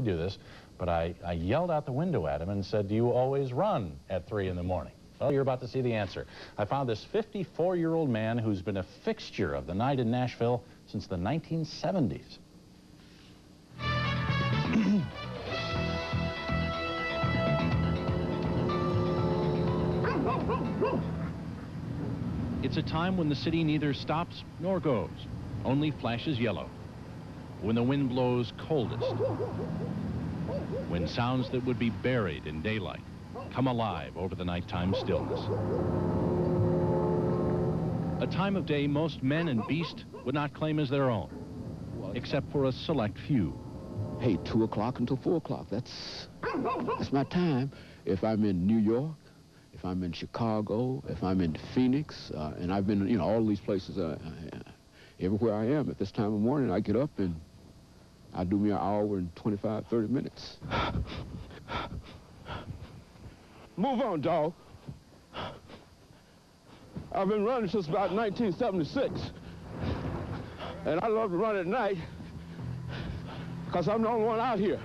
do this, but I yelled out the window at him and said, "Do you always run at 3 in the morning?" Well, you're about to see the answer. I found this 54-year-old man who's been a fixture of the night in Nashville since the 1970s. It's a time when the city neither stops nor goes, only flashes yellow. When the wind blows coldest, when sounds that would be buried in daylight come alive over the nighttime stillness. A time of day most men and beast would not claim as their own, except for a select few. Hey, 2 o'clock until 4 o'clock, that's my time. If I'm in New York, if I'm in Chicago, if I'm in Phoenix, and I've been, all these places, everywhere I am at this time of morning, I get up and I do me an hour and 25, 30 minutes. Move on, dog. I've been running since about 1976. And I love to run at night because I'm the only one out here.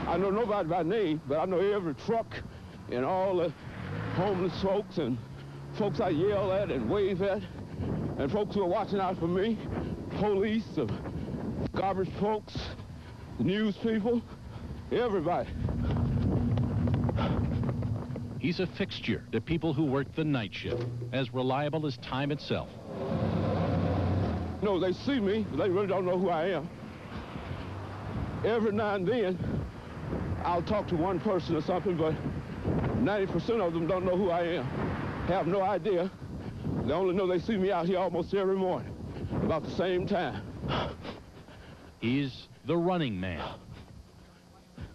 I know nobody by name, but I know every truck and all the homeless folks and folks I yell at and wave at, and folks who are watching out for me, police, the garbage folks, the news people, everybody. He's a fixture to people who work the night shift, as reliable as time itself. No, they see me, but they really don't know who I am. Every now and then, I'll talk to one person or something, but 90% of them don't know who I am, have no idea. They only know they see me out here almost every morning, about the same time. He's the running man.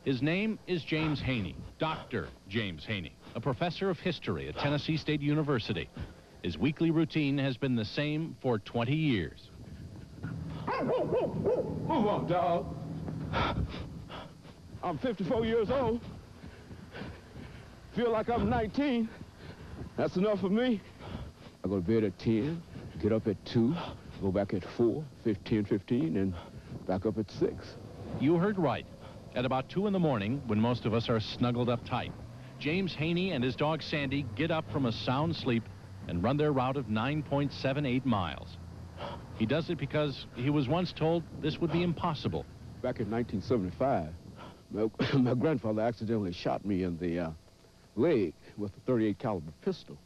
His name is James Haney, Dr. James Haney, a professor of history at Tennessee State University. His weekly routine has been the same for 20 years. Move on, dog. I'm 54 years old. Feel like I'm 19. That's enough for me. I go to bed at 10, get up at 2, go back at 4, 15, and back up at 6. You heard right. At about 2 in the morning, when most of us are snuggled up tight, James Haney and his dog Sandy get up from a sound sleep and run their route of 9.78 miles. He does it because he was once told this would be impossible. Back in 1975, my grandfather accidentally shot me in the leg with a .38 caliber pistol.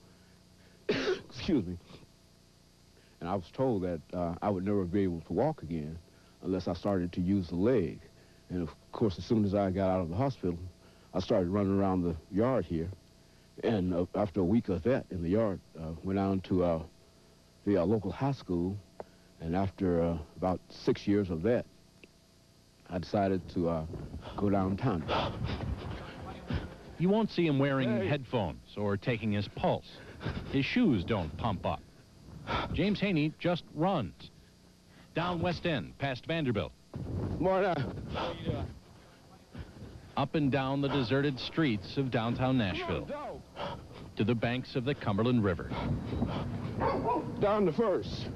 Excuse me. And I was told that I would never be able to walk again unless I started to use the leg. And of course, as soon as I got out of the hospital, I started running around the yard here. And after a week of that in the yard, went down to the local high school. And after about 6 years of that, I decided to go downtown. You won't see him wearing headphones or taking his pulse. His shoes don't pump up. James Haney just runs. Down West End, past Vanderbilt. Morning. How you doing? Up and down the deserted streets of downtown Nashville, to the banks of the Cumberland River. Down to First.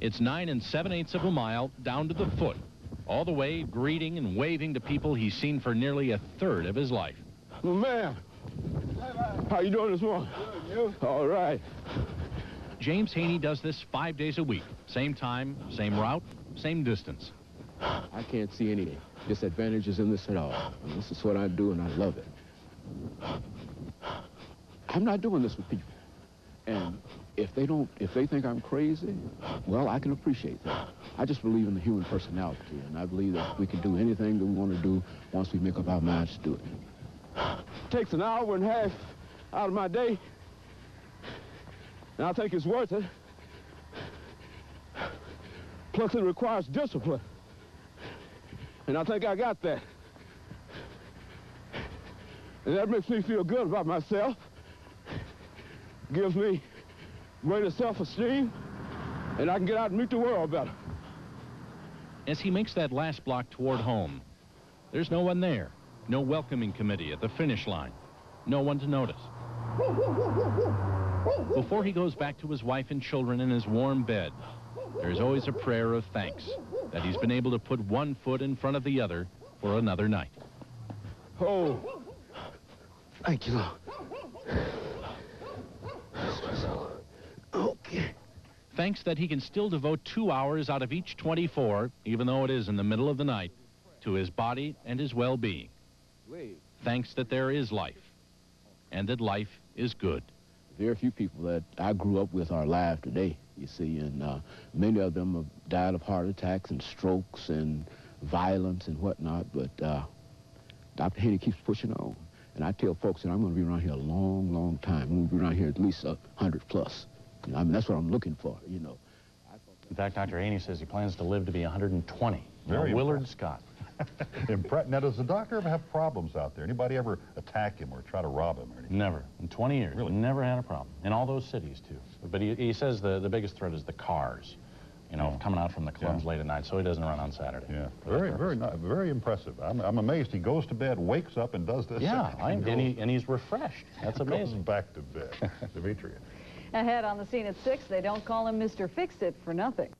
It's 9 7/8 of a mile down to the foot, all the way greeting and waving to people he's seen for nearly a third of his life. Well, man, how you doing this morning? Good, you? All right. James Haney does this 5 days a week. Same time, same route, same distance. I can't see any disadvantages in this at all. And this is what I do, and I love it. I'm not doing this with people. And if they think I'm crazy, well, I can appreciate that. I just believe in the human personality, and I believe that we can do anything that we want to do once we make up our minds to do it. It takes an hour and a half out of my day, and I think it's worth it. Plus, it requires discipline, and I think I got that. And that makes me feel good about myself. Gives me greater self-esteem, and I can get out and meet the world better. As he makes that last block toward home, there's no one there. No welcoming committee at the finish line. No one to notice. Before he goes back to his wife and children in his warm bed, there's always a prayer of thanks that he's been able to put one foot in front of the other for another night. Oh, thank you, Lord. Okay. Thanks that he can still devote 2 hours out of each 24, even though it is in the middle of the night, to his body and his well-being. Thanks that there is life, and that life is good. Very few people that I grew up with are alive today, you see, and many of them have died of heart attacks and strokes and violence and whatnot, but Dr. Haney keeps pushing on. And I tell folks that I'm going to be around here a long, long time. I'm going to be around here at least 100 plus. You know, I mean, that's what I'm looking for, you know. In fact, Dr. Haney says he plans to live to be 120. Very Willard Scott. Now, does the doctor ever have problems out there? Anybody ever attack him or try to rob him or anything? Never. In 20 years. Really? Never had a problem. In all those cities, too. But he says the biggest threat is the cars, you know, coming out from the clubs late at night, so he doesn't run on Saturday. Yeah. Very impressive. I'm amazed. He goes to bed, wakes up, and does this. Yeah, and he's refreshed. That's amazing. Goes back to bed. Demetria. Ahead on the scene at 6, they don't call him Mr. Fix-It for nothing.